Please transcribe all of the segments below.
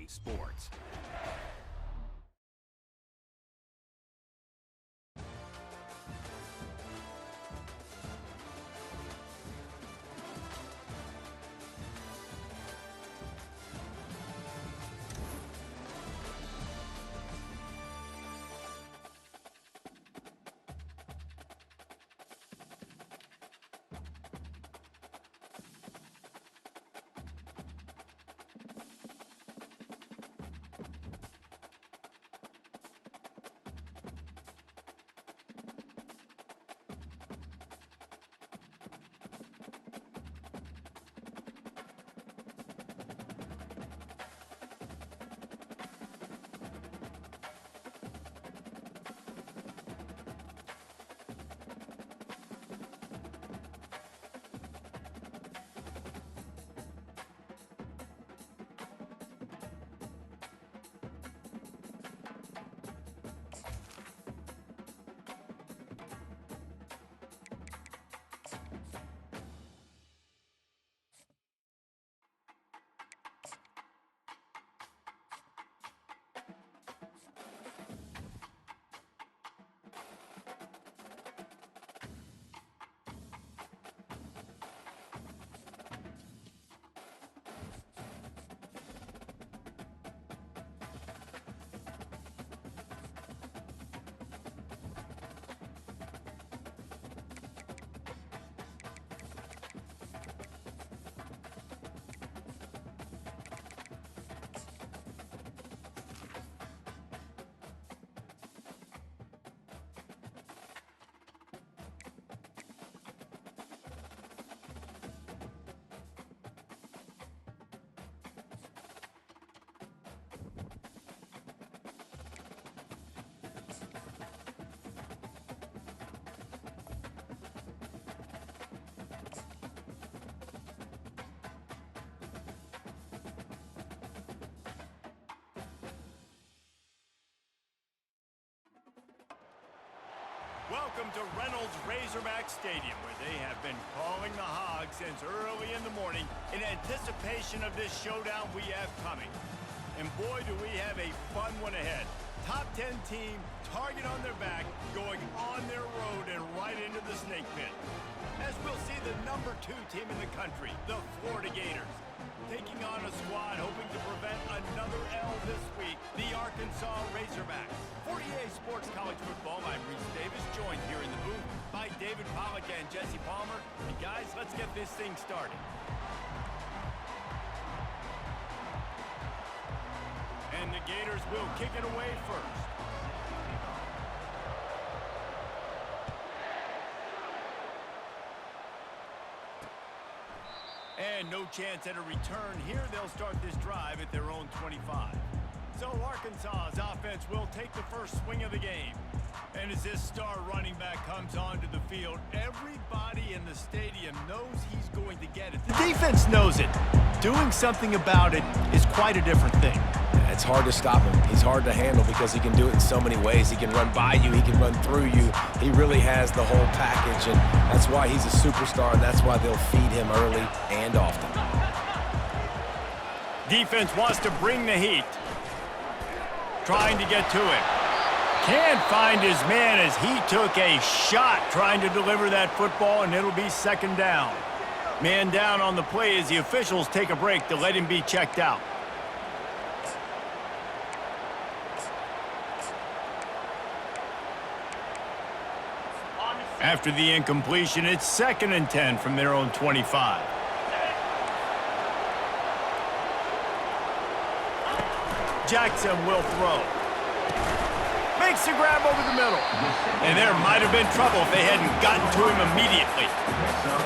Sports. Welcome to Reynolds Razorback Stadium, where they have been calling the Hogs since early in the morning in anticipation of this showdown we have coming. And boy, do we have a fun one ahead. Top 10 team, target on their back, going on their road and right into the snake pit. As we'll see the number 2 team in the country, the Florida Gators, taking on a squad hoping to prevent another L this week, the Arkansas Razorbacks. 48 Sports College Football, I'm Reese Davis, joined here in the booth by David Pollack and Jesse Palmer. And guys, let's get this thing started. And the Gators will kick it away first. And no chance at a return here. They'll start this drive at their own 25. So Arkansas's offense will take the first swing of the game. And as this star running back comes onto the field, everybody in the stadium knows he's going to get it. The defense knows it. Doing something about it is quite a different thing. It's hard to stop him. He's hard to handle because he can do it in so many ways. He can run by you. He can run through you. He really has the whole package, and that's why he's a superstar, and that's why they'll feed him early and often. Defense wants to bring the heat. Trying to get to him. Can't find his man as he took a shot trying to deliver that football, and it'll be second down. Man down on the play as the officials take a break to let him be checked out. After the incompletion, it's 2nd and 10 from their own 25. Jackson will throw. Makes the grab over the middle. And there might have been trouble if they hadn't gotten to him immediately.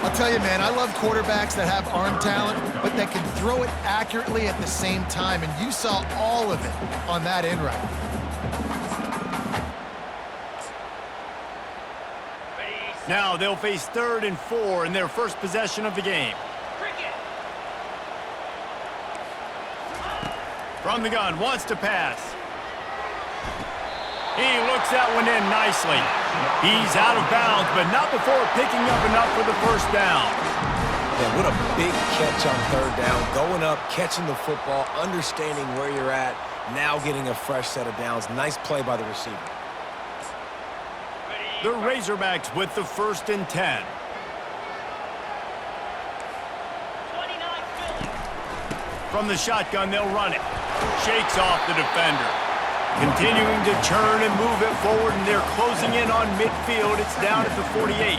I'll tell you, man, I love quarterbacks that have arm talent, but that can throw it accurately at the same time. And you saw all of it on that end route. Now they'll face 3rd and 4 in their first possession of the game. From the gun, wants to pass. He looks that one in nicely. He's out of bounds, but not before picking up enough for the first down. Man, what a big catch on third down. Going up, catching the football, understanding where you're at, now getting a fresh set of downs. Nice play by the receiver. The Razorbacks with the 1st and 10. From the shotgun, they'll run it. Shakes off the defender. Continuing to churn and move it forward, and they're closing in on midfield. It's down at the 48.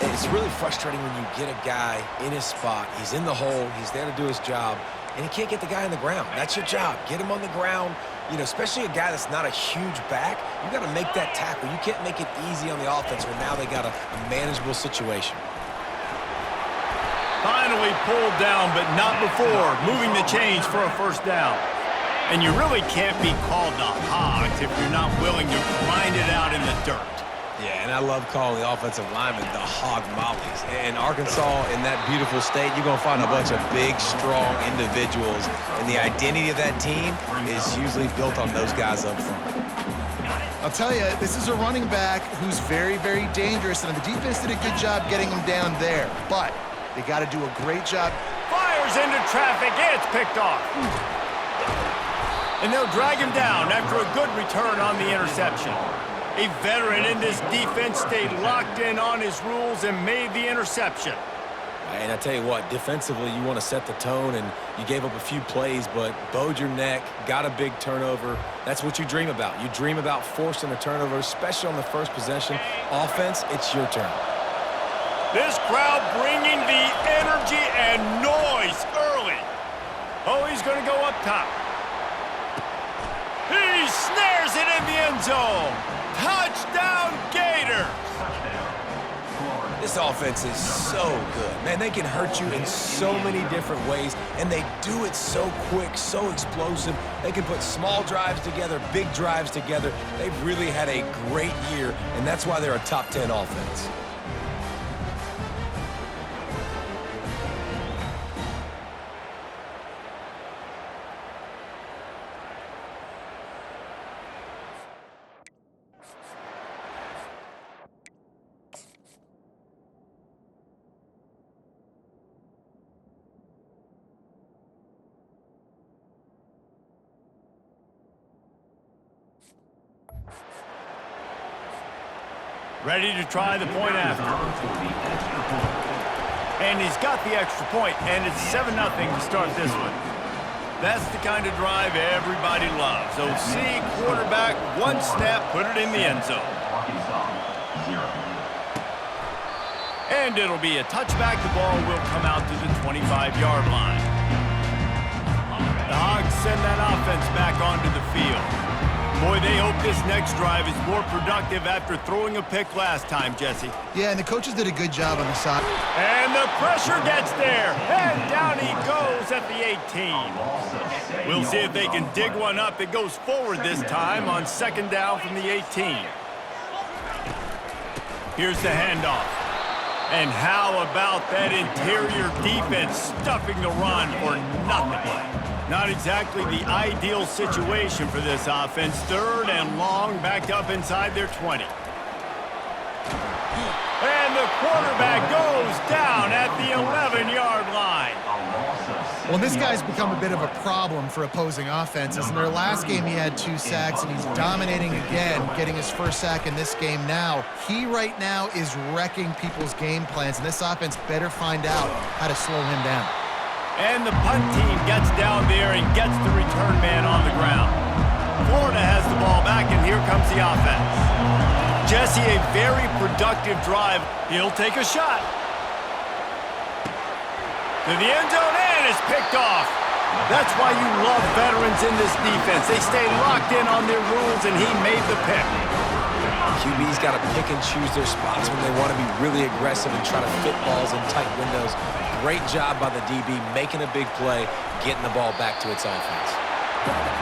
It's really frustrating when you get a guy in his spot. He's in the hole. He's there to do his job, and he can't get the guy on the ground. That's your job. Get him on the ground. You know, especially a guy that's not a huge back. You got to make that tackle. You can't make it easy on the offense when now they got a manageable situation. Finally pulled down, but not before. Moving the chains for a 1st down. And you really can't be called the Hogs if you're not willing to grind it out in the dirt. Yeah, and I love calling the offensive linemen the hog mollies. In Arkansas, in that beautiful state, you're going to find a bunch of big, strong individuals. And the identity of that team is usually built on those guys up front. I'll tell you, this is a running back who's very, very dangerous, and the defense did a good job getting him down there. But they got to do a great job. Fires into traffic, and it's picked off. And they'll drag him down after a good return on the interception. A veteran in this defense stayed locked in on his rules and made the interception. And I tell you what, defensively, you want to set the tone, and you gave up a few plays, but bowed your neck, got a big turnover. That's what you dream about. You dream about forcing a turnover, especially on the first possession. Offense, it's your turn. This crowd bringing the energy and noise early. Oh, he's going to go up top. He snares it in the end zone. Touchdown, Gators! This offense is so good. Man, they can hurt you in so many different ways, and they do it so quick, so explosive. They can put small drives together, big drives together. They've really had a great year, and that's why they're a top 10 offense. Ready to try the point after. And he's got the extra point, and it's 7-0 to start this one. That's the kind of drive everybody loves. OC, quarterback, one snap, put it in the end zone. And it'll be a touchback. The ball will come out to the 25-yard line. The Hogs send that offense back onto the field. Boy, they hope this next drive is more productive after throwing a pick last time, Jesse. Yeah, and the coaches did a good job on the side. And the pressure gets there. And down he goes at the 18. We'll see if they can dig one up that goes forward this time on 2nd down from the 18. Here's the handoff. And how about that interior defense stuffing the run for nothing? Not exactly the ideal situation for this offense. 3rd and long, backed up inside their 20. And the quarterback goes down at the 11-yard line. Well, this guy's become a bit of a problem for opposing offenses. In their last game, he had 2 sacks, and he's dominating again, getting his 1st sack in this game now. He right now is wrecking people's game plans, and this offense better find out how to slow him down. And the punt team gets down there and gets the return man on the ground. Florida has the ball back, and here comes the offense. Jesse, a very productive drive. He'll take a shot. To the end zone, and it's picked off. That's why you love veterans in this defense. They stay locked in on their rules, and he made the pick. QB's got to pick and choose their spots when they want to be really aggressive and try to fit balls in tight windows. Great job by the DB, making a big play, getting the ball back to its offense.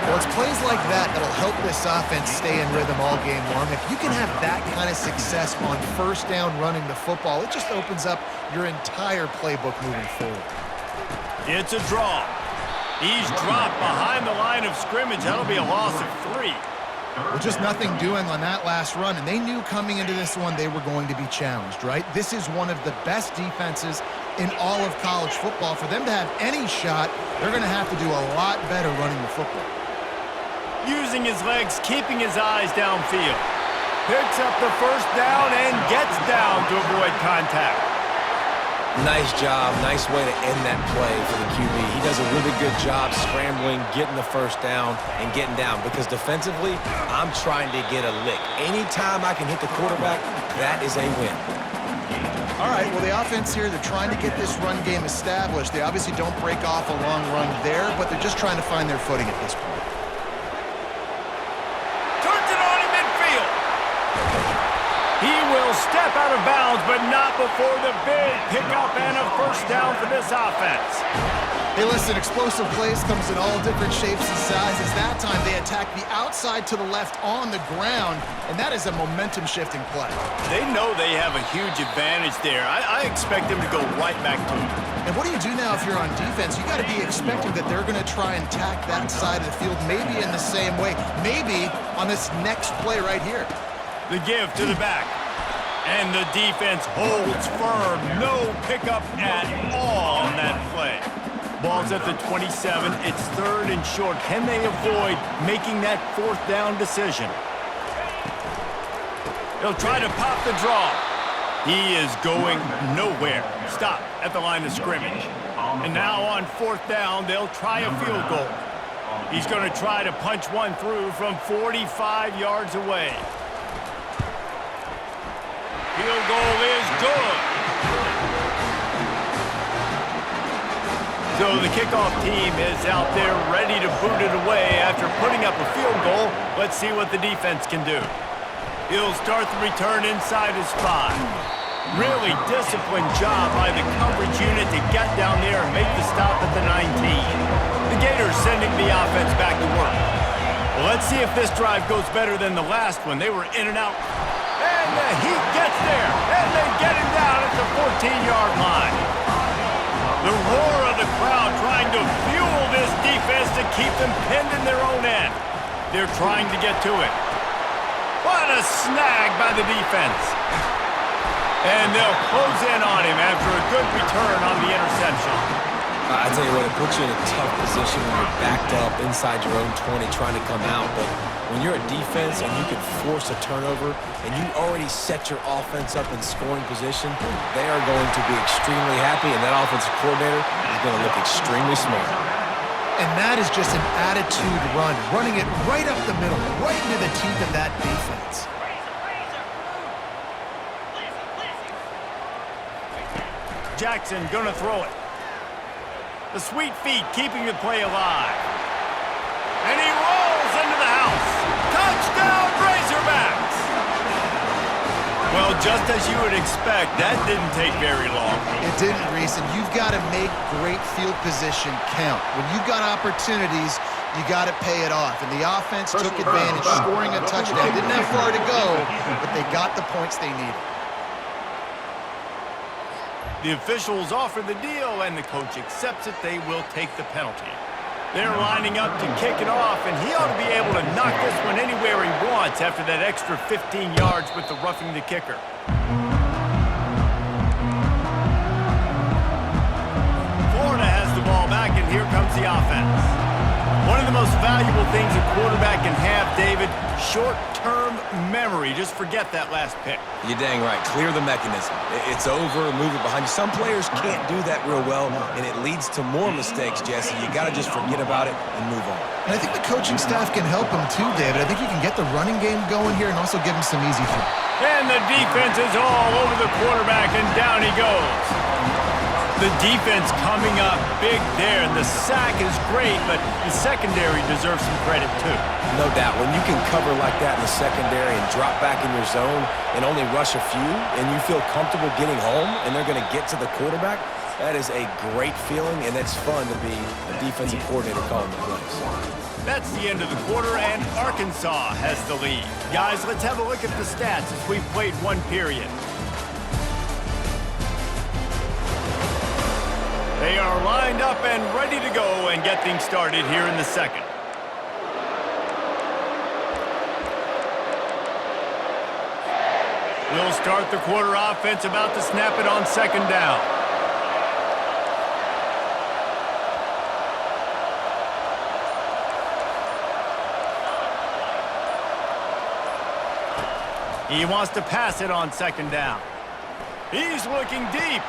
Well, it's plays like that that'll help this offense stay in rhythm all game long. If you can have that kind of success on 1st down running the football, it just opens up your entire playbook moving forward. It's a draw. He's dropped behind the line of scrimmage. That'll be a loss of 3. Well, just nothing doing on that last run, and they knew coming into this one they were going to be challenged, right? This is one of the best defenses in all of college football. For them to have any shot, they're going to have to do a lot better running the football. Using his legs, keeping his eyes downfield. Picks up the first down and gets down to avoid contact. Nice job. Nice way to end that play for the QB. He does a really good job scrambling, getting the first down, and getting down. Because defensively, I'm trying to get a lick. Anytime I can hit the quarterback, that is a win. All right, well, the offense here, they're trying to get this run game established. They obviously don't break off a long run there, but they're just trying to find their footing at this point. Turns it on in midfield. He will step out of bounds, but not before the big pickup and a first down for this offense. Hey, listen, explosive plays comes in all different shapes and sizes. That time they attack the outside to the left on the ground, and that is a momentum-shifting play. They know they have a huge advantage there. I expect them to go right back to it. And what do you do now if you're on defense? You got to be expecting that they're going to try and attack that side of the field, maybe in the same way, maybe on this next play right here. The give to the back. And the defense holds firm. No pickup at all on that play. Ball's at the 27. It's 3rd and short. Can they avoid making that 4th down decision? They'll try to pop the draw. He is going nowhere. Stop at the line of scrimmage. And now on 4th down, they'll try a field goal. He's going to try to punch one through from 45 yards away. Field goal is good. So the kickoff team is out there ready to boot it away after putting up a field goal. Let's see what the defense can do. He'll start the return inside his 5. Really disciplined job by the coverage unit to get down there and make the stop at the 19. The Gators sending the offense back to work. Well, let's see if this drive goes better than the last one. They were in and out. And the Heat gets there, and they get him down at the 14-yard line. The roar of the crowd trying to fuel this defense to keep them pinned in their own end. They're trying to get to it. What a snag by the defense. And they'll close in on him after a good return on the interception. I tell you what, it puts you in a tough position when you're backed up inside your own 20 trying to come out. But when you're a defense and you can force a turnover and you already set your offense up in scoring position, they are going to be extremely happy, and that offensive coordinator is going to look extremely smart. And that is just an attitude run, running it right up the middle, right into the teeth of that defense. Jackson gonna throw it. The sweet feet keeping the play alive. And he rolls into the house. Touchdown, Razorbacks! Well, just as you would expect, that didn't take very long. It didn't, Reese, and you've got to make great field position count. When you've got opportunities, you got to pay it off. And the offense took advantage, scoring a touchdown. Didn't have far to go, but they got the points they needed. The officials offer the deal, and the coach accepts it. They will take the penalty. They're lining up to kick it off, and he ought to be able to knock this one anywhere he wants after that extra 15 yards with the roughing the kicker. Florida has the ball back, and here comes the offense. One of the most valuable things a quarterback can have, David, short-term memory. Just forget that last pick. You're dang right. Clear the mechanism. It's over, move it behind you. Some players can't do that real well, and it leads to more mistakes, Jesse. You got to just forget about it and move on. And I think the coaching staff can help him too, David. I think you can get the running game going here and also give him some easy throws. And the defense is all over the quarterback, and down he goes. The defense coming up big there, and the sack is great, but the secondary deserves some credit too. No doubt. When you can cover like that in the secondary and drop back in your zone and only rush a few, and you feel comfortable getting home and they're going to get to the quarterback, that is a great feeling, and it's fun to be a defensive coordinator calling the plays. That's the end of the quarter, and Arkansas has the lead. Guys, let's have a look at the stats as we've played one period. They are lined up and ready to go and get things started here in the second. We'll start the quarter offense about to snap it on second down. He wants to pass it on second down. He's looking deep.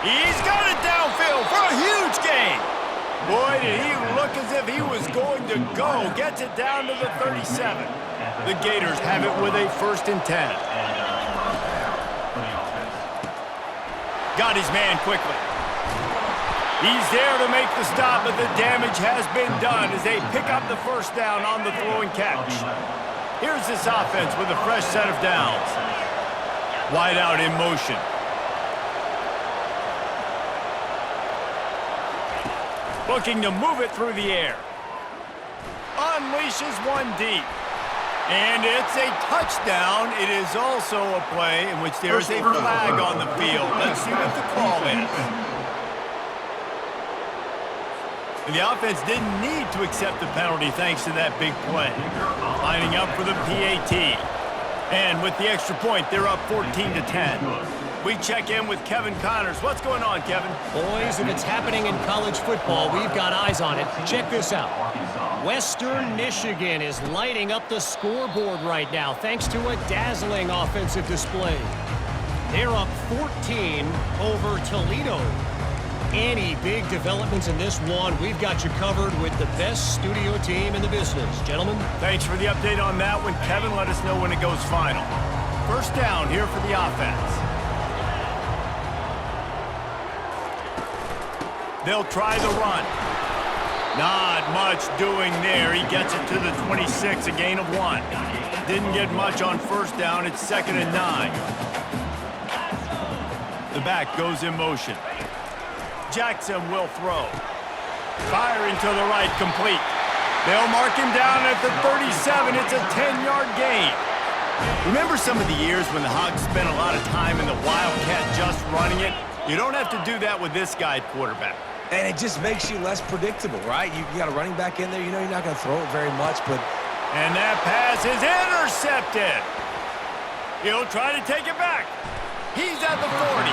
He's got it downfield for a huge gain. Boy, did he look as if he was going to go. Gets it down to the 37. The Gators have it with a 1st and 10. Got his man quickly. He's there to make the stop, but the damage has been done as they pick up the 1st down on the throwing catch. Here's this offense with a fresh set of downs. Wide out in motion. Looking to move it through the air. Unleashes one deep. And it's a touchdown. It is also a play in which there is a flag on the field. Let's see what the call is. And the offense didn't need to accept the penalty thanks to that big play. Lining up for the PAT. And with the extra point, they're up 14-10. We check in with Kevin Connors. What's going on, Kevin? Boys, if it's happening in college football, we've got eyes on it. Check this out. Western Michigan is lighting up the scoreboard right now thanks to a dazzling offensive display. They're up 14 over Toledo. Any big developments in this one, we've got you covered with the best studio team in the business. Gentlemen. Thanks for the update on that one, Kevin. Let us know when it goes final. 1st down here for the offense. They'll try the run. Not much doing there. He gets it to the 26, a gain of 1. Didn't get much on 1st down. It's 2nd and 9. The back goes in motion. Jackson will throw. Firing to the right, complete. They'll mark him down at the 37. It's a 10-yard gain. Remember some of the years when the Hogs spent a lot of time in the Wildcat just running it? You don't have to do that with this guy at quarterback. And it just makes you less predictable, right? You got a running back in there. You know you're not going to throw it very much, but... And that pass is intercepted. He'll try to take it back. He's at the 40.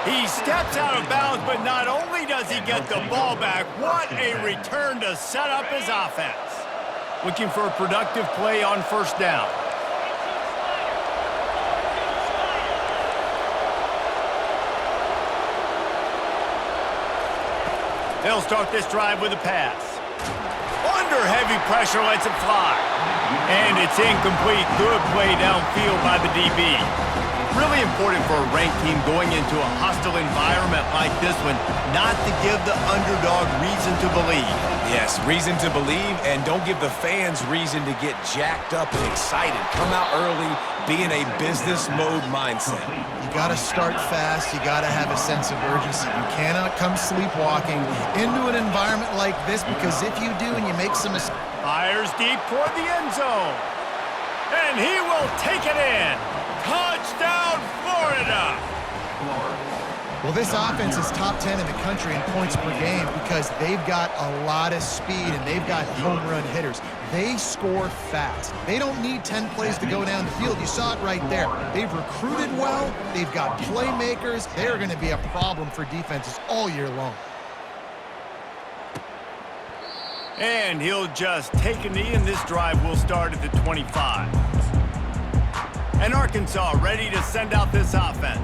He steps out of bounds, but not only does he get the ball back, what a return to set up his offense. Looking for a productive play on 1st down. They'll start this drive with a pass. Under heavy pressure, lets it fly. And it's incomplete. Good play downfield by the DB. Really important for a ranked team going into a hostile environment like this one, not to give the underdog reason to believe. Yes, reason to believe, and don't give the fans reason to get jacked up and excited. Come out early, be in a business mode mindset. You got to start fast. You got to have a sense of urgency. You cannot come sleepwalking into an environment like this, because if you do and you make some mistakes... Fires deep toward the end zone. And he will take it in. Touchdown, Florida! Well, this offense is top 10 in the country in points per game because they've got a lot of speed and they've got home run hitters. They score fast. They don't need 10 plays to go down the field. You saw it right there. They've recruited well. They've got playmakers. They're going to be a problem for defenses all year long. And he'll just take a knee, and this drive will start at the 25. And Arkansas ready to send out this offense.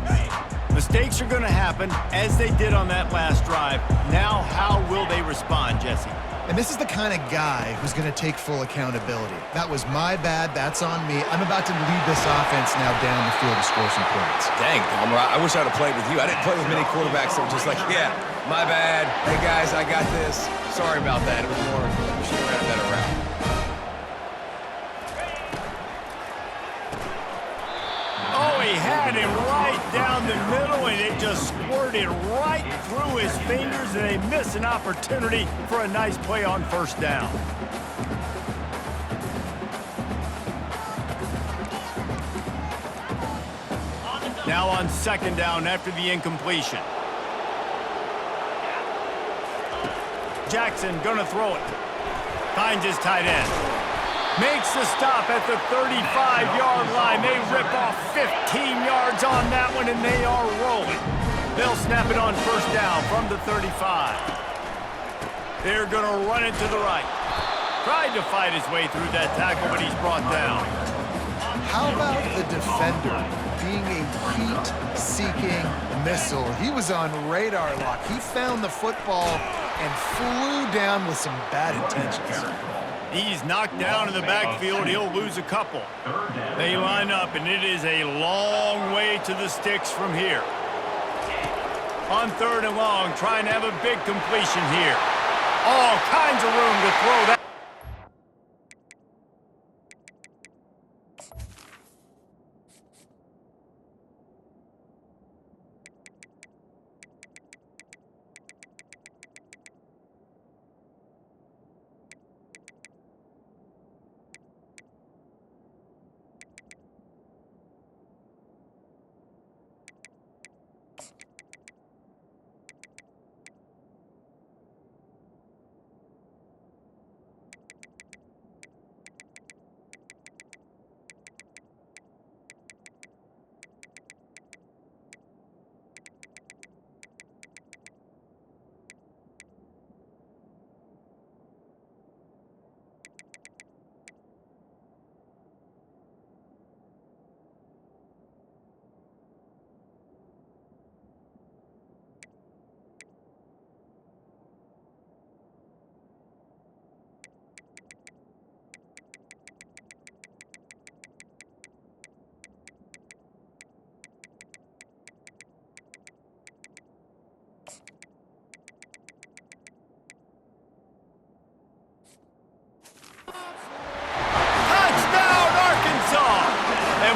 Mistakes are going to happen, as they did on that last drive. Now, how will they respond, Jesse? And this is the kind of guy who's going to take full accountability. That was my bad. That's on me. I'm about to lead this offense now down the field to score some points. Dang, Palmer, I wish I'd have played with you. I didn't play with many quarterbacks that were just like, yeah, my bad. Hey, guys, I got this. Sorry about that. It was more, we should have ran a better route. Oh, he had him right down the middle, and it just squirted right through his fingers, and they miss an opportunity for a nice play on 1st down. Now on 2nd down after the incompletion. Jackson gonna throw it. Finds his tight end. Makes the stop at the 35-yard line. They rip off 15 yards on that one, and they are rolling. They'll snap it on 1st down from the 35. They're going to run it to the right. Tried to fight his way through that tackle, but he's brought down. how about the defender being a heat-seeking missile? He was on radar lock. He found the football and flew down with some bad intentions. He's knocked down in the backfield. He'll lose a couple. They line up, and it is a long way to the sticks from here. On 3rd and long, trying to have a big completion here. All kinds of room to throw that.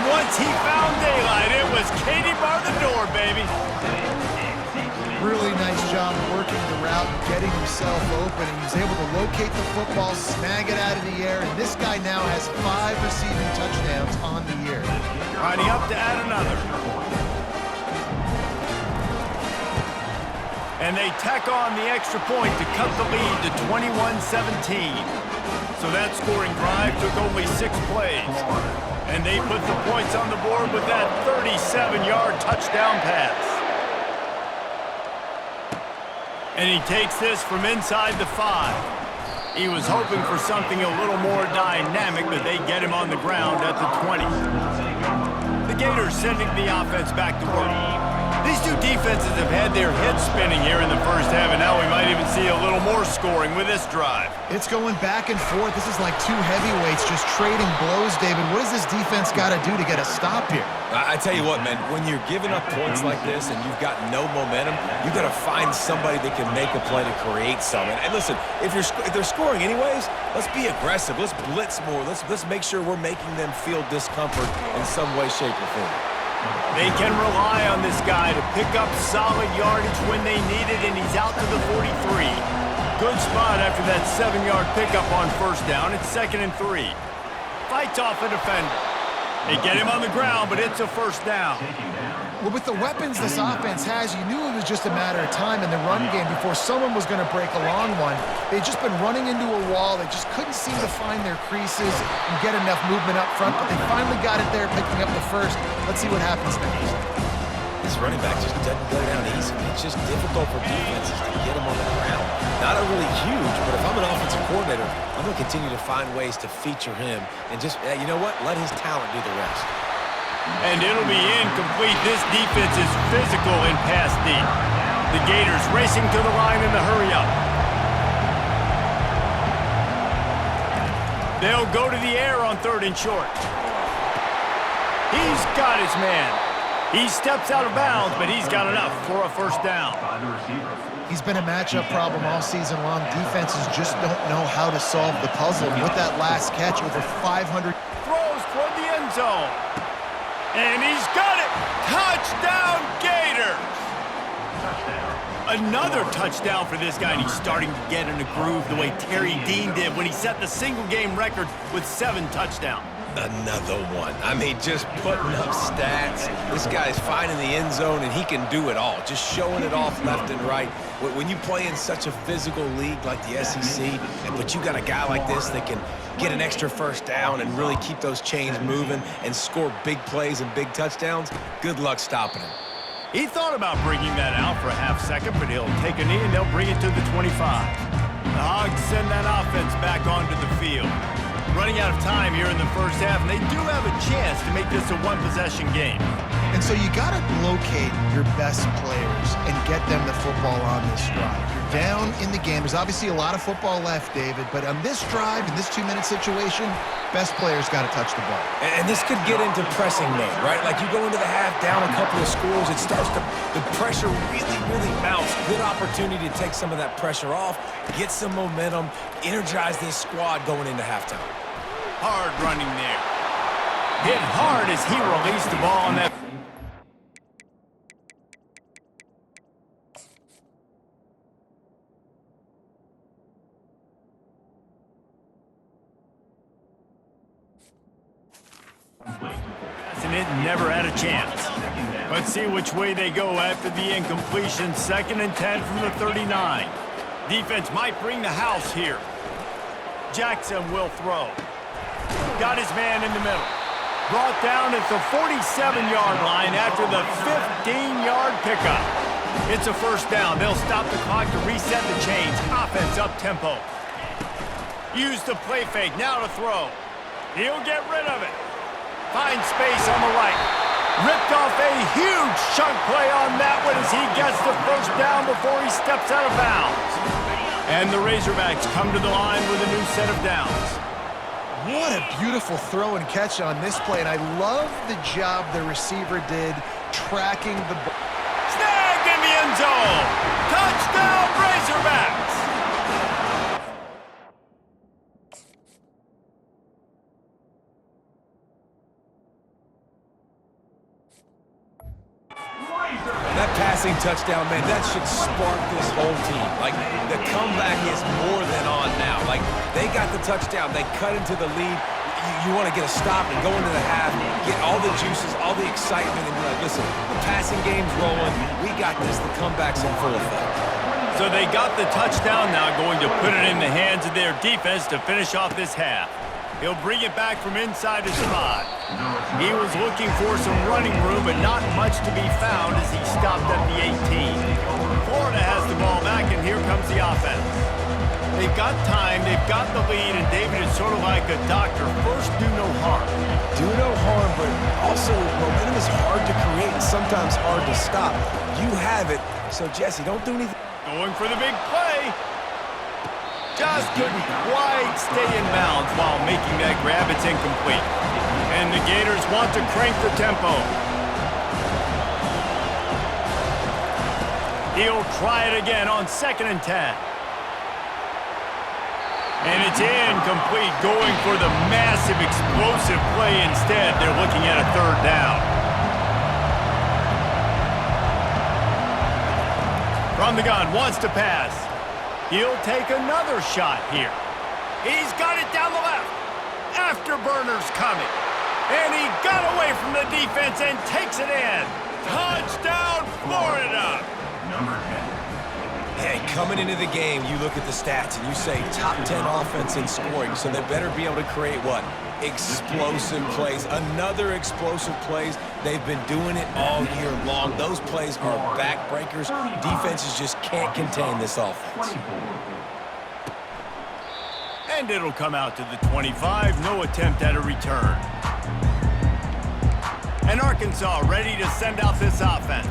Once he found daylight, it was Katie bar the door, baby. Really nice job working the route, getting himself open, and he was able to locate the football, snag it out of the air, and this guy now has 5 receiving touchdowns on the year. Riding up to add another. And they tack on the extra point to cut the lead to 21-17. So that scoring drive took only 6 plays. And they put the points on the board with that 37-yard touchdown pass. And he takes this from inside the 5. He was hoping for something a little more dynamic, but they get him on the ground at the 20. The Gators sending the offense back to work. These two defenses have had their heads spinning here in the first half, and now we might even see a little more scoring with this drive. It's going back and forth. This is like 2 heavyweights just trading blows, David. What does this defense got to do to get a stop here? I tell you what, man, when you're giving up points like this and you've got no momentum, you got to find somebody that can make a play to create something. And listen, if they're scoring anyways, let's be aggressive. Let's blitz more. Let's make sure we're making them feel discomfort in some way, shape, or form. They can rely on this guy to pick up solid yardage when they need it, and he's out to the 43. Good spot after that 7-yard pickup on first down. It's 2nd and 3. Fights off a defender. They get him on the ground, but it's a first down. Well, with the weapons this offense has, you knew it was just a matter of time in the run game before someone was going to break a long one. They'd just been running into a wall. They just couldn't seem to find their creases and get enough movement up front, but they finally got it there, picking up the first. Let's see what happens next. This running back just doesn't go down easy. It's just difficult for defenses to get him on the ground. Not a really huge, but if I'm an offensive coordinator, I'm going to continue to find ways to feature him and just, you know what, let his talent do the rest. And it'll be incomplete. This defense is physical in pass deep. The Gators racing to the line in the hurry-up. They'll go to the air on 3rd and short. He's got his man. He steps out of bounds, but he's got enough for a first down. He's been a matchup problem all season long. Defenses just don't know how to solve the puzzle. And with that last catch, over 500. Throws toward the end zone. And he's got it! Touchdown, Gators! Another touchdown for this guy, and he's starting to get in a groove the way Terry Dean did when he set the single-game record with 7 touchdowns. Another one. I mean, just putting up stats. This guy's finding the end zone, and he can do it all. Just showing it off left and right. When you play in such a physical league like the SEC, but you got a guy like this that can get an extra first down and really keep those chains moving and score big plays and big touchdowns, good luck stopping him. He thought about bringing that out for a half second, but he'll take a knee and they'll bring it to the 25. The Hogs send that offense back onto the field. running out of time here in the first half, and they do have a chance to make this a one-possession game. And so you got to locate your best players and get them the football on this drive. You're down in the game. There's obviously a lot of football left, David, but on this drive, in this 2-minute situation, best players got to touch the ball. And this could get into pressing mode, right? Like you go into the half down a couple of scores, it starts to, the pressure really mounts. Good opportunity to take some of that pressure off, get some momentum, energize this squad going into halftime. Hard running there. Hit hard as he released the ball on that. And it never had a chance. Let's see which way they go after the incompletion. 2nd and 10 from the 39. Defense might bring the house here. Jackson will throw. Got his man in the middle. Brought down at the 47-yard line after the 15-yard pickup. It's a first down. They'll stop the clock to reset the chains. Offense up-tempo. Use the play fake. Now to throw. He'll get rid of it. Finds space on the right. Ripped off a huge chunk play on that one as he gets the first down before he steps out of bounds. And the Razorbacks come to the line with a new set of downs. What a beautiful throw and catch on this play, and I love the job the receiver did tracking the ball. Snagged in the end zone. Touchdown, Razorbacks. That passing touchdown, man, that should spark this whole team. Like, the comeback is more than on now. Like, they got the touchdown. They cut into the lead. You want to get a stop and go into the half, get all the juices, all the excitement, and be like, listen, the passing game's rolling. We got this. The comeback's in full effect. So they got the touchdown, now going to put it in the hands of their defense to finish off this half. He'll bring it back from inside his 5. He was looking for some running room, but not much to be found as he stopped at the 18. Florida has the ball back, and here comes the offense. They've got time, they've got the lead, and David is sort of like a doctor. First, do no harm. Do no harm, but also momentum is hard to create and sometimes hard to stop. You have it, so Jesse, don't do anything. Going for the big play. Just couldn't quite stay in bounds while making that grab. It's incomplete. And the Gators want to crank the tempo. He'll try it again on 2nd and 10. And it's incomplete, going for the massive explosive play instead. They're looking at a 3rd down. From the gun, wants to pass. He'll take another shot here. He's got it down the left. Afterburner's coming. And he got away from the defense and takes it in. Touchdown, Florida! Number 10. Hey, coming into the game, you look at the stats and you say top 10 offense in scoring, so they better be able to create what? Explosive plays. Another explosive plays. They've been doing it all year long. Those plays are backbreakers. Defenses just can't contain this offense. And it'll come out to the 25. No attempt at a return. And Arkansas ready to send out this offense.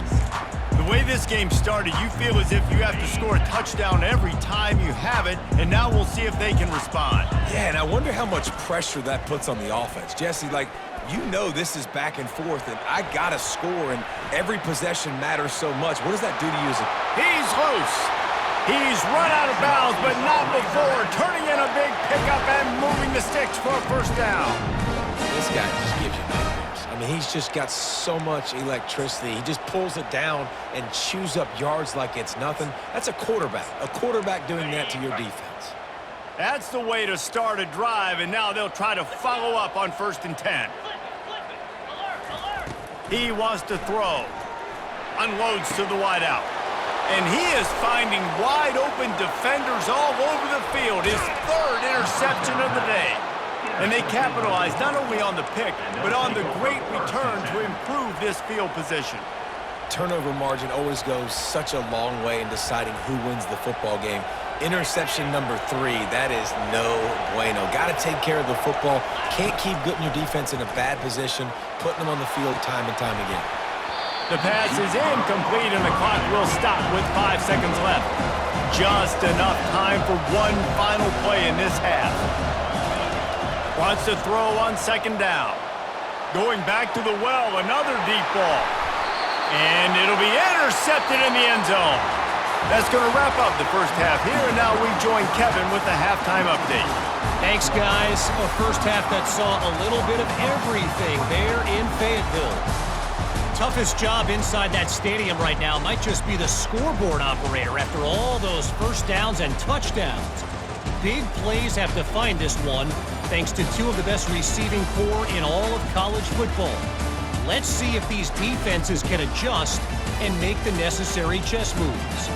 The way this game started, you feel as if you have to score a touchdown every time you have it, and now we'll see if they can respond. Yeah, and I wonder how much pressure that puts on the offense. Jesse, like, you know this is back and forth, and I got to score, and every possession matters so much. What does that do to you as a... He's loose. He's run out of bounds, but not before. Turning in a big pickup and moving the sticks for a first down. This guy just gives you nightmares. I mean, he's just got so much electricity. He just pulls it down and chews up yards like it's nothing. That's a quarterback. A quarterback doing that to your defense. That's the way to start a drive, and now they'll try to follow up on 1st and 10. He wants to throw. Unloads to the wideout. And he is finding wide-open defenders all over the field. His 3rd interception of the day. And they capitalize not only on the pick, but on the great return to improve this field position. Turnover margin always goes such a long way in deciding who wins the football game. Interception number 3, that is no bueno. Got to take care of the football. Can't keep putting your defense in a bad position, putting them on the field time and time again. The pass is incomplete, and the clock will stop with 5 seconds left. Just enough time for one final play in this half. Wants to throw on second down. Going back to the well, another deep ball. And it'll be intercepted in the end zone. That's going to wrap up the first half here, and now we join Kevin with the halftime update. Thanks, guys. A first half that saw a little bit of everything there in Fayetteville. Toughest job inside that stadium right now might just be the scoreboard operator after all those first downs and touchdowns. Big plays have defined this one, thanks to 2 of the best receiving corps in all of college football. Let's see if these defenses can adjust and make the necessary chess moves.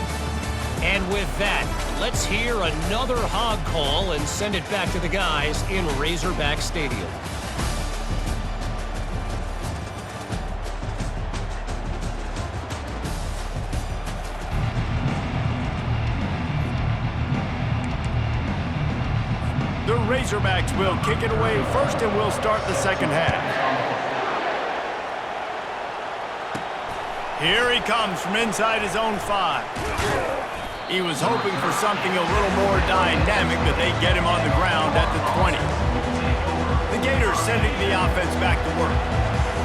And with that, let's hear another hog call and send it back to the guys in Razorback Stadium. The Razorbacks will kick it away first, and we'll start the second half. Here he comes from inside his own 5. He was hoping for something a little more dynamic, but they get him on the ground at the 20. The Gators sending the offense back to work.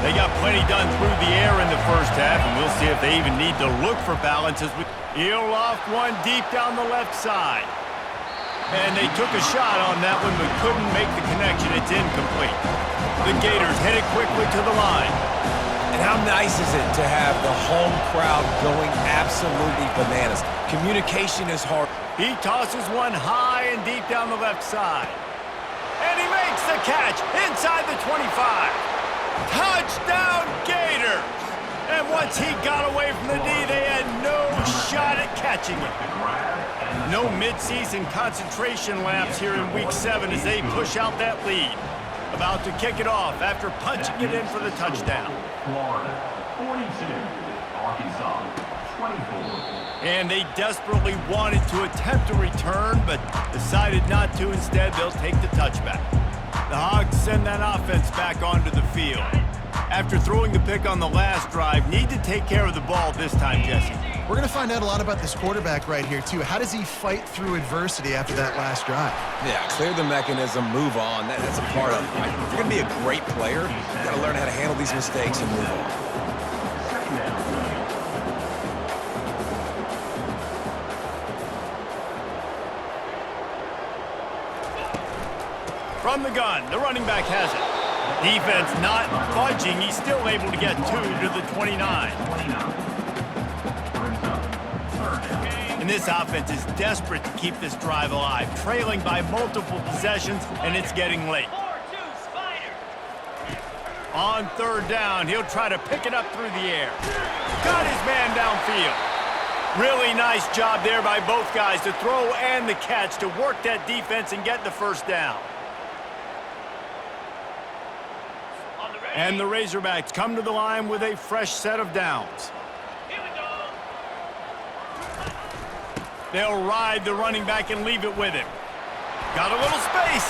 They got plenty done through the air in the first half, and we'll see if they even need to look for balance as we heel off one deep down the left side. And they took a shot on that one, but couldn't make the connection. It's incomplete. The Gators headed quickly to the line. And how nice is it to have the home crowd going absolutely bananas? Communication is hard. He tosses one high and deep down the left side. And he makes the catch inside the 25. Touchdown, Gators! And once he got away from the D, they had no shot at catching it. No mid-season concentration laps here in Week 7 as they push out that lead. About to kick it off after punching it in for the touchdown. Florida, 42. Arkansas, 24. And they desperately wanted to attempt a return, but decided not to. Instead, they'll take the touchback. The Hogs send that offense back onto the field. After throwing the pick on the last drive, need to take care of the ball this time, Jesse. We're going to find out a lot about this quarterback right here, too. How does he fight through adversity after that last drive? Yeah, clear the mechanism, move on. That's a part of it. Right? If you're going to be a great player, you got to learn how to handle these mistakes and move on. From the gun, the running back has it. Defense not budging. He's still able to get 2 to the 29. And this offense is desperate to keep this drive alive, trailing by multiple possessions, and it's getting late. On third down, he'll try to pick it up through the air. Got his man downfield. Really nice job there by both guys to throw and the catch to work that defense and get the first down. And the Razorbacks come to the line with a fresh set of downs. They'll ride the running back and leave it with him. Got a little space.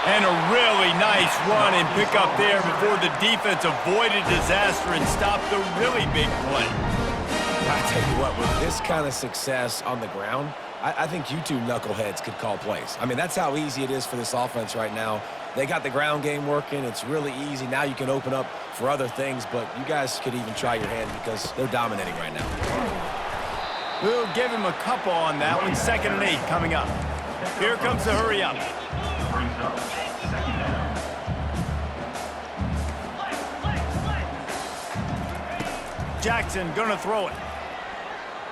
And a really nice run and pick up there before the defense avoided disaster and stopped the really big play. I tell you what, with this kind of success on the ground, I think you 2 knuckleheads could call plays. I mean, that's how easy it is for this offense right now. They got the ground game working. It's really easy. Now you can open up for other things, but you guys could even try your hand because they're dominating right now. We'll give him a couple on that one. 2nd and 8 coming up. Here comes the hurry up. Jackson gonna throw it.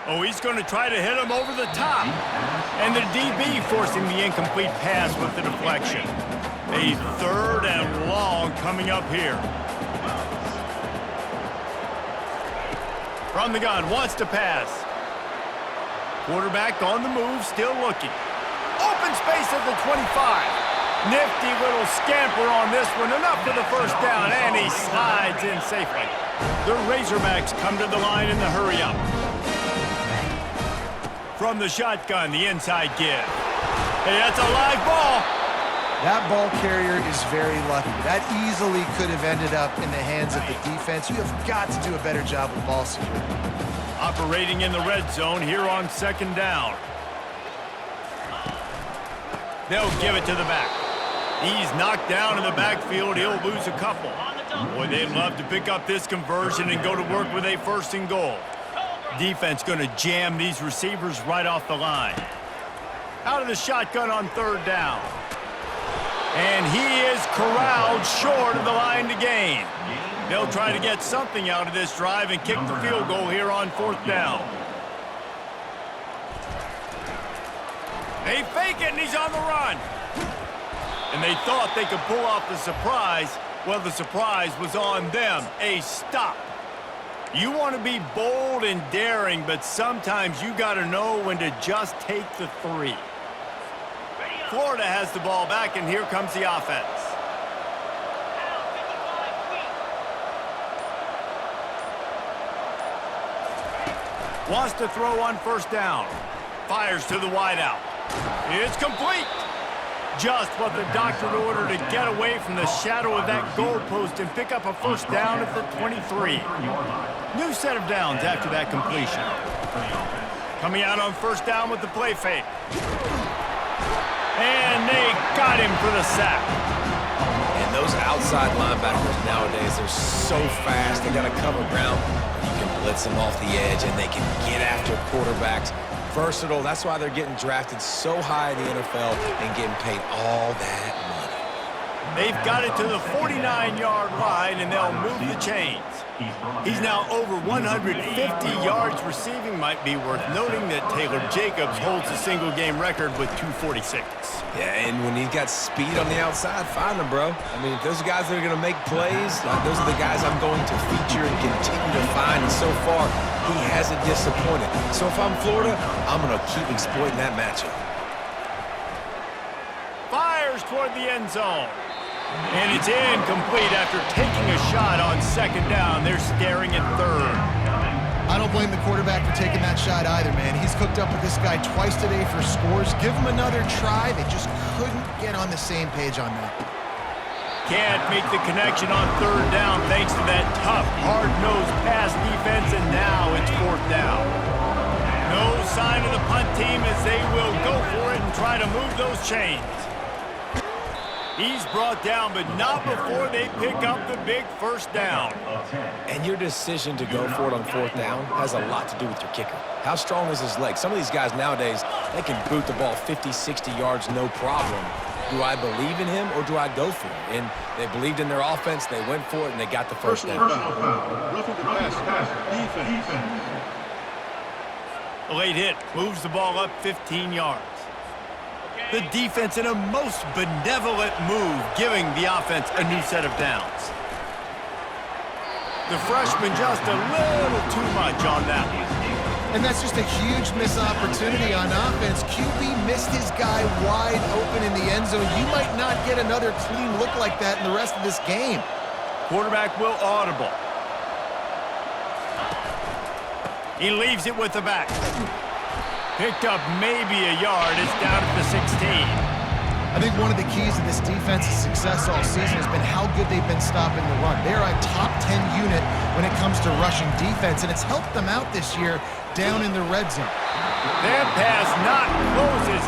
Oh, he's gonna try to hit him over the top. And the DB forcing the incomplete pass with the deflection. A 3rd and long coming up here. From the gun, wants to pass. Quarterback on the move, still looking. Open space at the 25. Nifty little scamper on this one. Enough for the first down, and he slides in safely. The Razorbacks come to the line in the hurry-up. from the shotgun, the inside give. Hey, that's a live ball. That ball carrier is very lucky. That easily could have ended up in the hands of the defense. You have got to do a better job with ball security. Operating in the red zone here on second down. They'll give it to the back. He's knocked down in the backfield. He'll lose a couple. Boy, they'd love to pick up this conversion and go to work with a 1st and goal. Defense going to jam these receivers right off the line. Out of the shotgun on 3rd down. And he is corralled short of the line to gain. They'll try to get something out of this drive and kick the field goal here on 4th down. They fake it, and he's on the run. And they thought they could pull off the surprise. Well, the surprise was on them, a stop. You want to be bold and daring, but sometimes you got to know when to just take the 3. Florida has the ball back, and here comes the offense. Wants to throw on 1st down. Fires to the wideout. It's complete. Just what the doctor ordered to get away from the shadow of that goalpost and pick up a 1st down at the 23. New set of downs after that completion. Coming out on 1st down with the play fake. And they got him for the sack. And those outside linebackers nowadays, they're so fast. They got to cover ground. You can blitz them off the edge, and they can get after quarterbacks. Versatile. That's why they're getting drafted so high in the NFL and getting paid all that money. They've got it to the 49-yard line, and they'll move the chains. He's now over 150 yards receiving. Might be worth noting that Taylor Jacobs holds the single-game record with 246. Yeah, and when he's got speed on the outside, find him, bro. I mean, if those guys that are going to make plays, those are the guys I'm going to feature and continue to find. And so far, he hasn't disappointed. So if I'm Florida, I'm going to keep exploiting that matchup. Fires toward the end zone. And it's incomplete after taking a shot on 2nd down. They're staring at 3rd. I don't blame the quarterback for taking that shot either, man. He's cooked up with this guy twice today for scores. Give him another try. They just couldn't get on the same page on that. Can't make the connection on 3rd down thanks to that tough, hard-nosed pass defense, and now it's 4th down. No sign of the punt team as they will go for it and try to move those chains. He's brought down, but not before they pick up the big 1st down. And your decision to go for it on 4th down has a lot to do with your kicker. How strong is his leg? Some of these guys nowadays, they can boot the ball 50, 60 yards, no problem. Do I believe in him or do I go for it? And they believed in their offense, they went for it, and they got the 1st down. Roughing the pass. Defense. A late hit moves the ball up 15 yards. The defense in a most benevolent move, giving the offense a new set of downs. The freshman just a little too much on that one. And that's just a huge missed opportunity on offense. QB missed his guy wide open in the end zone. You might not get another clean look like that in the rest of this game. Quarterback will audible. He leaves it with the back. Picked up maybe a yard. It's down at the 16. I think one of the keys to this defense's success all season has been how good they've been stopping the run. They're a top 10 unit when it comes to rushing defense, and it's helped them out this year down in the red zone. Their pass not closes.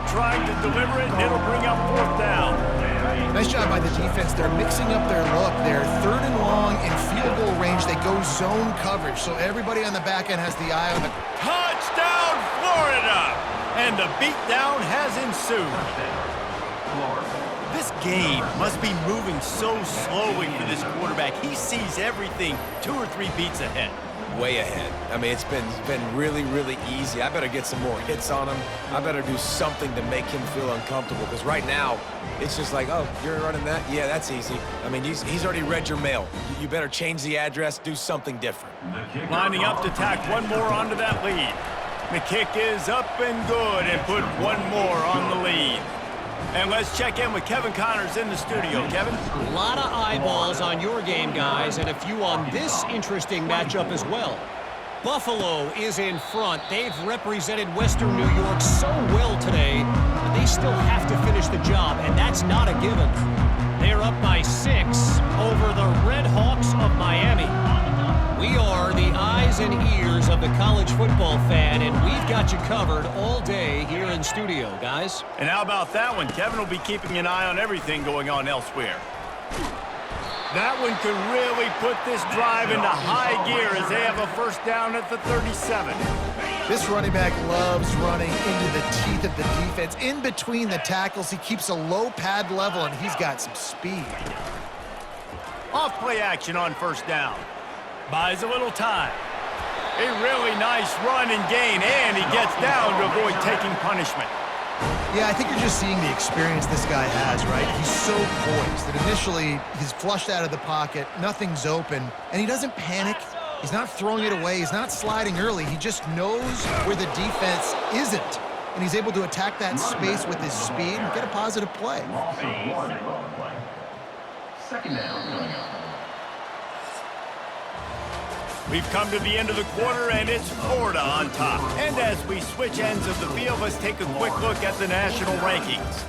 Trying to deliver it, and it'll bring up 4th down. Nice job by the defense. They're mixing up their look. They're 3rd and long in field goal range. They go zone coverage, so everybody on the back end has the eye on the... Touchdown, Florida! And the beatdown has ensued. This game must be moving so slowly for this quarterback. He sees everything 2 or 3 beats ahead. Way ahead. I mean, it's been really, really easy. I better get some more hits on him. I better do something to make him feel uncomfortable, because right now, it's just like, oh, you're running that? Yeah, that's easy. I mean, he's already read your mail. You better change the address, do something different. Lining up to tack one more onto that lead. The kick is up and good and put one more on the lead. And let's check in with Kevin Connors in the studio. Kevin? A lot of eyeballs on your game, guys, and a few on this interesting matchup as well. Buffalo is in front. They've represented Western New York so well today, but they still have to finish the job, and that's not a given. They're up by 6 over the Red Hawks of Miami. We are the eyes and ears of the college football fan, and we've got you covered all day here in studio, guys. And how about that one? Kevin will be keeping an eye on everything going on elsewhere. That one could really put this drive into high gear as they have a first down at the 37. This running back loves running into the teeth of the defense. In between the tackles, he keeps a low pad level, and he's got some speed. Off play action on first down. Buys a little time. A really nice run and gain, and he gets down to avoid taking punishment. Yeah, I think you're just seeing the experience this guy has, right? He's so poised that initially he's flushed out of the pocket, nothing's open, and he doesn't panic. He's not throwing it away. He's not sliding early. He just knows where the defense isn't, and he's able to attack that space with his speed and get a positive play. Second down. We've come to the end of the quarter, and it's Florida on top. And as we switch ends of the field, let's take a quick look at the national rankings.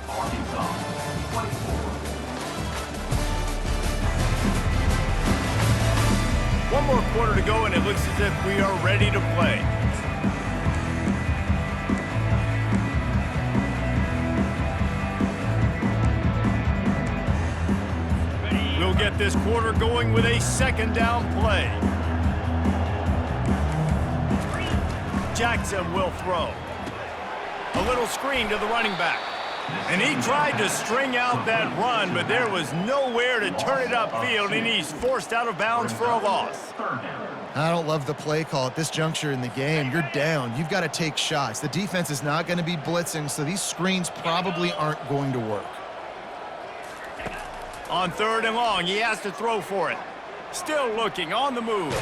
One more quarter to go, and it looks as if we are ready to play. We'll get this quarter going with a second down play. Jackson will throw. A little screen to the running back. And he tried to string out that run, but there was nowhere to turn it upfield, and he's forced out of bounds for a loss. I don't love the play call at this juncture in the game. You're down. You've got to take shots. The defense is not going to be blitzing, so these screens probably aren't going to work. On third and long, he has to throw for it. Still looking, on the move.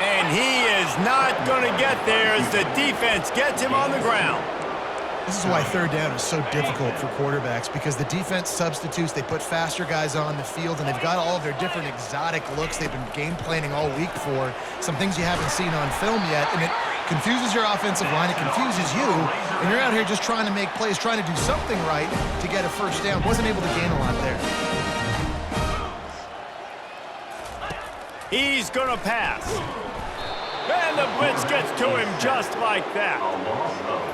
And he is not going to get there as the defense gets him on the ground. This is why third down is so difficult for quarterbacks, because the defense substitutes. They put faster guys on the field, and they've got all of their different exotic looks they've been game planning all week for, some things you haven't seen on film yet, and it confuses your offensive line. It confuses you, and you're out here just trying to make plays, trying to do something right to get a first down. Wasn't able to gain a lot there. He's going to pass. And the blitz gets to him just like that.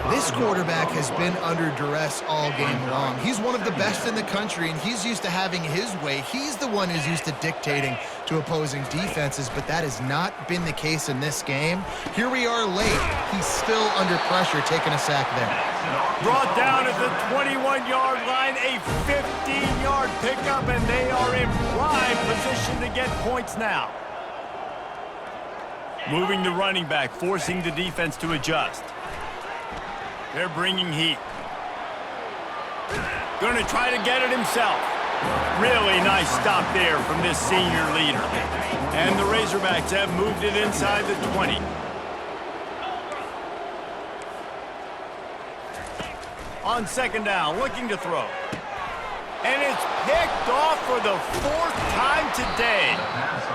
This quarterback has been under duress all game long. He's one of the best in the country, and he's used to having his way. He's the one who's used to dictating to opposing defenses, but that has not been the case in this game. Here we are late. He's still under pressure, taking a sack there. Brought down at the 21-yard line, a 15-yard pickup, and they are in prime position to get points now. Moving the running back, forcing the defense to adjust. They're bringing heat. Going to try to get it himself. Really nice stop there from this senior leader. And the Razorbacks have moved it inside the 20. On second down, looking to throw. And it's picked off for the 4th time today.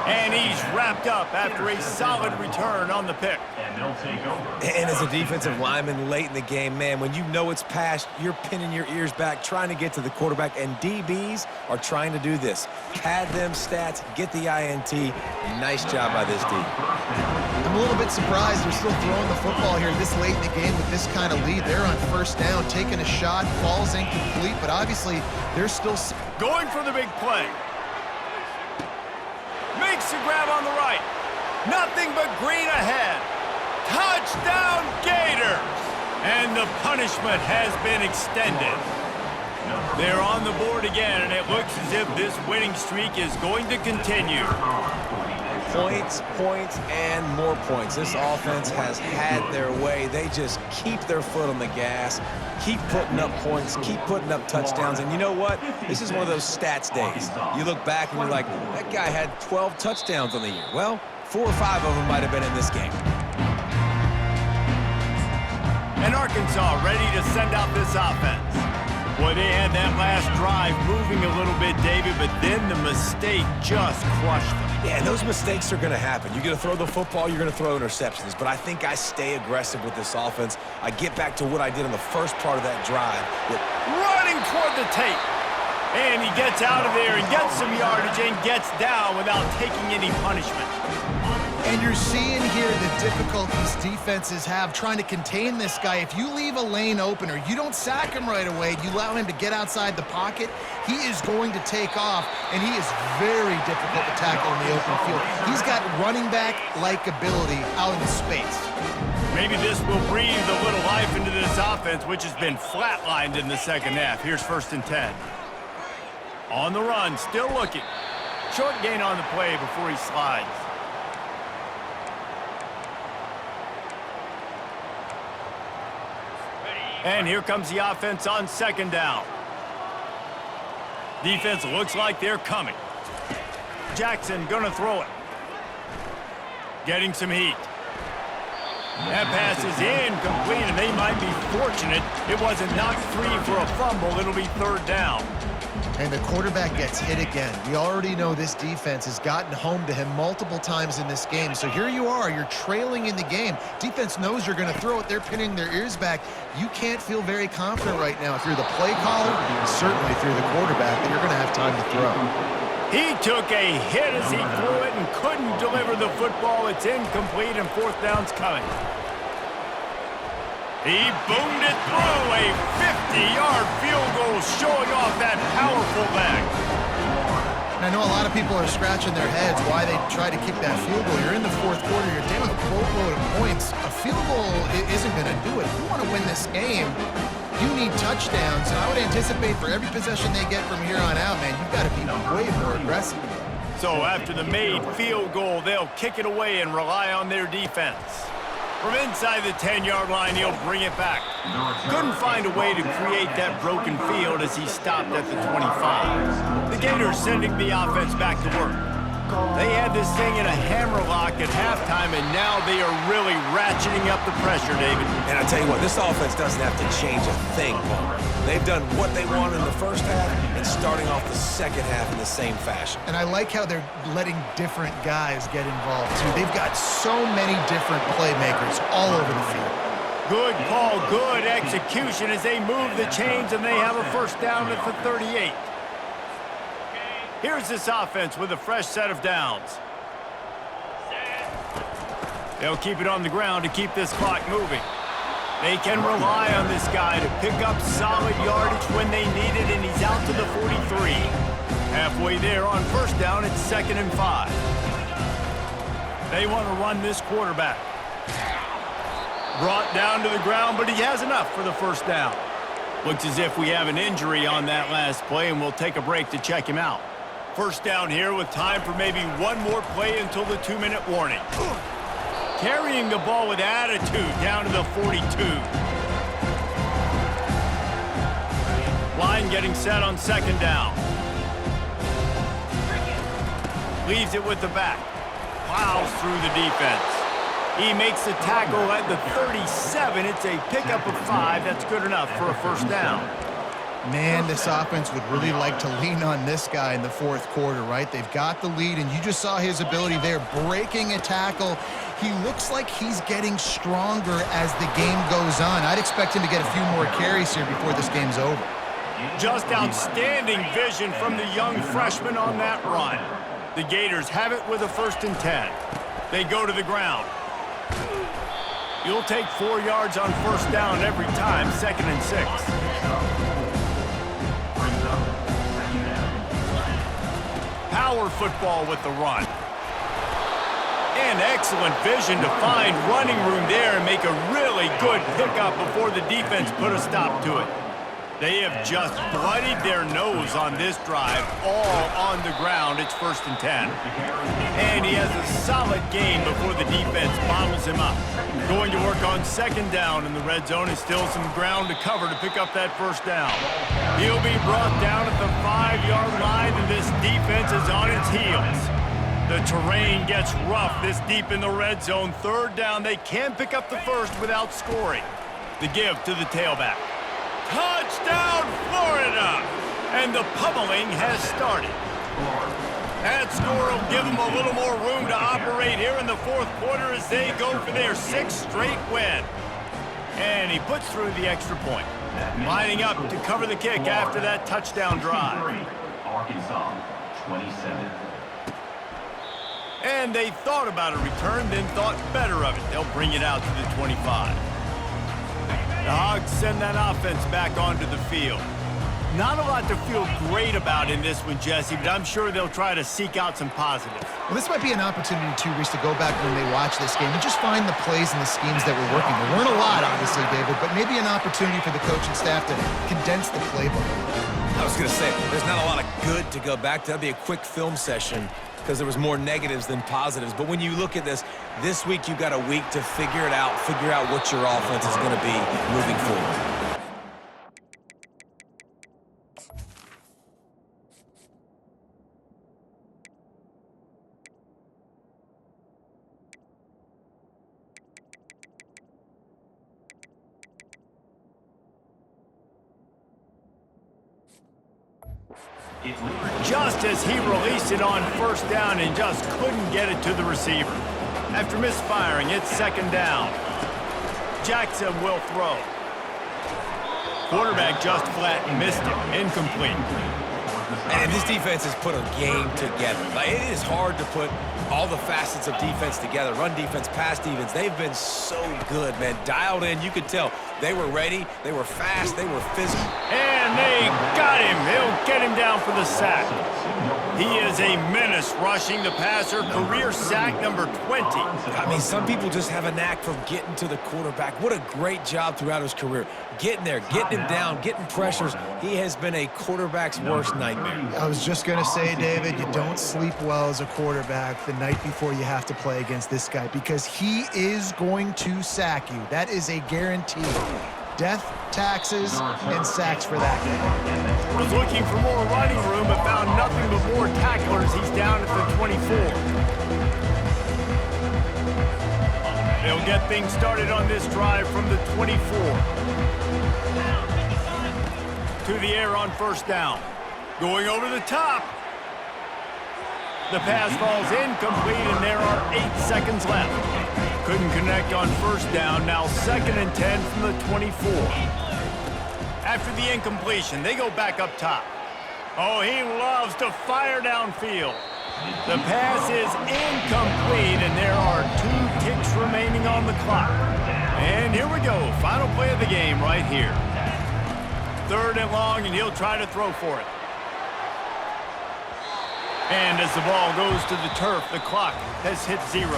And he's wrapped up after a solid return on the pick. And as a defensive lineman late in the game, man, when you know it's past, you're pinning your ears back, trying to get to the quarterback, and DBs are trying to do this. Pad them stats, get the INT. Nice job by this D. I'm a little bit surprised they're still throwing the football here this late in the game with this kind of lead. They're on first down, taking a shot, falls incomplete, but obviously they're still going for the big play. Makes the grab on the right. Nothing but green ahead. Touchdown Gators! And the punishment has been extended. They're on the board again, and it looks as if this winning streak is going to continue. Points, points, and more points. This offense has had their way. They just keep their foot on the gas, keep putting up points, keep putting up touchdowns. And you know what? This is one of those stats days. You look back and you're like, that guy had 12 touchdowns on the year. Well, 4 or 5 of them might have been in this game. And Arkansas ready to send out this offense. Well, they had that last drive moving a little bit, David, but then the mistake just crushed them. Yeah, and those mistakes are going to happen. You're going to throw the football, you're going to throw interceptions. But I think I stay aggressive with this offense. I get back to what I did in the first part of that drive. Running toward the tape. And he gets out of there and gets some yardage and gets down without taking any punishment. And you're seeing here the difficulties defenses have trying to contain this guy. If you leave a lane open or you don't sack him right away, you allow him to get outside the pocket, he is going to take off, and he is very difficult to tackle in the open field. He's got running back-like ability out in space. Maybe this will breathe a little life into this offense, which has been flatlined in the second half. Here's 1st and 10. On the run, still looking. Short gain on the play before he slides. And here comes the offense on 2nd down. Defense looks like they're coming. Jackson gonna throw it. Getting some heat. That pass is incomplete, and they might be fortunate it wasn't knocked free for a fumble. It'll be 3rd down. And the quarterback gets hit again. We already know this defense has gotten home to him multiple times in this game. So here you are, you're trailing in the game. Defense knows you're going to throw it. They're pinning their ears back. You can't feel very confident right now if you're the play caller, certainly if you're the quarterback, that you're going to have time to throw. He took a hit as he threw it and couldn't deliver the football. It's incomplete, and 4th down's coming. He boomed it through a 50-yard field goal, showing off that powerful leg. And I know a lot of people are scratching their heads why they try to kick that field goal. You're in the 4th quarter. You're down with a boatload of points. A field goal isn't going to do it. If you want to win this game, you need touchdowns. And I would anticipate for every possession they get from here on out, man, you've got to be way more aggressive. So after the made field goal, they'll kick it away and rely on their defense. From inside the 10-yard line, he'll bring it back. Couldn't find a way to create that broken field as he stopped at the 25. The Gators sending the offense back to work. They had this thing in a hammerlock at halftime, and now they are really ratcheting up the pressure, David. And I tell you what, this offense doesn't have to change a thing, Paul. They've done what they wanted in the first half and starting off the second half in the same fashion. And I like how they're letting different guys get involved, too. They've got so many different playmakers all over the field. Good call, good execution as they move the chains, and they have a 1st down at the 38. Here's this offense with a fresh set of downs. They'll keep it on the ground to keep this clock moving. They can rely on this guy to pick up solid yardage when they need it, and he's out to the 43. Halfway there on 1st down, it's 2nd and 5. They want to run this quarterback. Brought down to the ground, but he has enough for the 1st down. Looks as if we have an injury on that last play, and we'll take a break to check him out. 1st down here with time for maybe one more play until the 2-minute warning. Carrying the ball with attitude down to the 42. Line getting set on 2nd down. Leaves it with the back. Plows through the defense. He makes the tackle at the 37. It's a pickup of 5. That's good enough for a 1st down. Man, this offense would really like to lean on this guy in the 4th quarter, right? They've got the lead, and you just saw his ability there, breaking a tackle. He looks like he's getting stronger as the game goes on. I'd expect him to get a few more carries here before this game's over. Just outstanding vision from the young freshman on that run. The Gators have it with a 1st and 10. They go to the ground. You'll take 4 yards on 1st down every time, 2nd and 6. Power football with the run. And excellent vision to find running room there and make a really good pickup before the defense put a stop to it. They have just bloodied their nose on this drive, all on the ground. It's 1st and 10. And he has a solid gain before the defense bottles him up. Going to work on 2nd down in the red zone, and still some ground to cover to pick up that 1st down. He'll be brought down at the 5-yard line, and this defense is on its heels. The terrain gets rough this deep in the red zone. 3rd down, they can pick up the 1st without scoring. The give to the tailback. Touchdown, Florida! And the pummeling has started. That score will give them a little more room to operate here in the fourth quarter as they go for their 6th straight win. And he puts through the extra point. Lining up to cover the kick after that touchdown drive. Arkansas, 27. And they thought about a return, then thought better of it. They'll bring it out to the 25. The Hogs send that offense back onto the field. Not a lot to feel great about in this one, Jesse, but I'm sure they'll try to seek out some positives. Well, this might be an opportunity, too, Reese, to go back when they watch this game and just find the plays and the schemes that were working. There weren't a lot, obviously, David, but maybe an opportunity for the coaching staff to condense the playbook. I was going to say, there's not a lot of good to go back to. That'd be a quick film session because there was more negatives than positives. But when you look at this week you've got a week to figure it out, figure out what your offense is going to be moving forward. Just as he released it on first down and just couldn't get it to the receiver. After misfiring, it's 2nd down. Jackson will throw. Quarterback just flat missed it. Incomplete. And this defense has put a game together. Like, it is hard to put all the facets of defense together. Run defense, pass defense. They've been so good, man. Dialed in. You could tell they were ready. They were fast. They were physical. And they got him. They'll get him down for the sack. He is a menace rushing the passer. Career sack number 20. I mean, some people just have a knack for getting to the quarterback. What a great job throughout his career. Getting there, getting him down, getting pressures. He has been a quarterback's worst nightmare. I was just going to say, David, you don't sleep well as a quarterback the night before you have to play against this guy because he is going to sack you. That is a guarantee. Death, taxes, and sacks for that guy. Was looking for more running room, but found nothing but more tacklers. He's down at the 24. They'll get things started on this drive from the 24. To the air on first down. Going over the top. The pass falls incomplete, and there are 8 seconds left. Couldn't connect on first down. Now 2nd and 10 from the 24. After the incompletion, they go back up top. Oh, he loves to fire downfield. The pass is incomplete, and there are 2 ticks remaining on the clock. And here we go. Final play of the game right here. 3rd and long, and he'll try to throw for it. And as the ball goes to the turf, the clock has hit 0.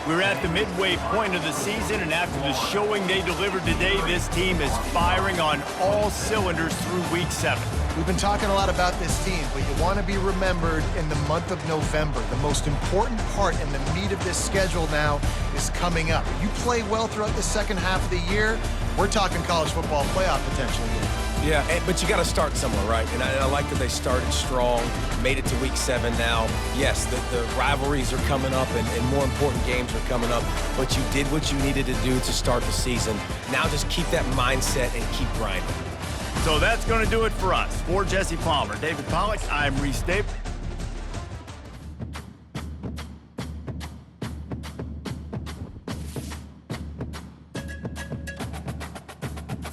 We're at the midway point of the season, and after the showing they delivered today, this team is firing on all cylinders through Week 7. We've been talking a lot about this team, but you want to be remembered in the month of November. The most important part and the meat of this schedule now is coming up. You play well throughout the second half of the year, we're talking college football playoff potential here. Yeah, but you got to start somewhere, right? And I like that they started strong, made it to Week 7 now. Yes, the rivalries are coming up and more important games are coming up, but you did what you needed to do to start the season. Now just keep that mindset and keep grinding. So that's going to do it for us. For Jesse Palmer, David Pollack, I'm Reese Davis.